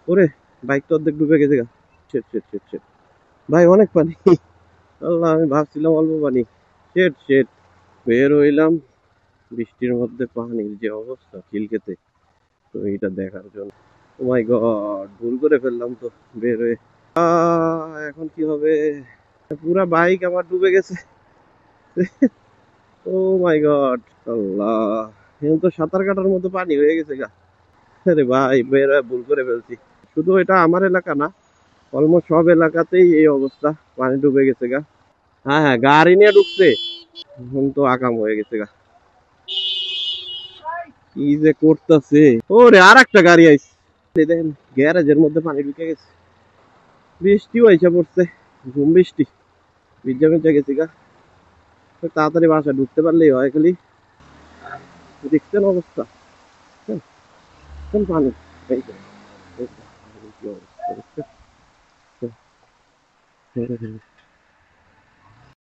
ওরে, বাইক তো অর্ধেক ডুবে গেছে গা। শেট শেট শেট শেট, ভাই অনেক পানি। আল্লাহ, আমি ভাবছিলাম অল্প পানি। শেট শেট, বের হইলাম বৃষ্টির মধ্যে, পানির যে অবস্থা খিলকেতে, তো এইটা দেখার জন্য। ও মাই গড, ভুল করে ফেললাম তো বের হয়ে। এখন কি হবে? পুরা বাইক আমার ডুবে গেছে। ও মাই গড, আল্লাহ, এখন তো সাঁতার কাটার মতো পানি হয়ে গেছে গা। আরে ভাই, বের হয়ে ভুল করে ফেলছি। শুধু এটা আমার এলাকা না, অলমোস্ট সব এলাকাতেই এই অবস্থা, পানি ডুবে গেছে গা। হ্যাঁ হ্যাঁ, গাড়ি নিয়ে ঢুকছে। এখন তো আকাম হয়ে গেছে গা। কি যে করতেছে! ওরে, আর একটা গাড়ি আইছে। দেখেন, গ্যারেজের মধ্যে পানি ঢুকে গেছে। বৃষ্টিও আইসা পড়ছে, ঝুম বৃষ্টি। ভিজা ভিজা গেছি গা। তো তাড়াতাড়ি বাসা ঢুকতে পারলেই হয় খালি। দেখছেন অবস্থা? হ্যাঁ, কোন পানি! এই যে, এই যে, কি অবস্থা দেখছেন?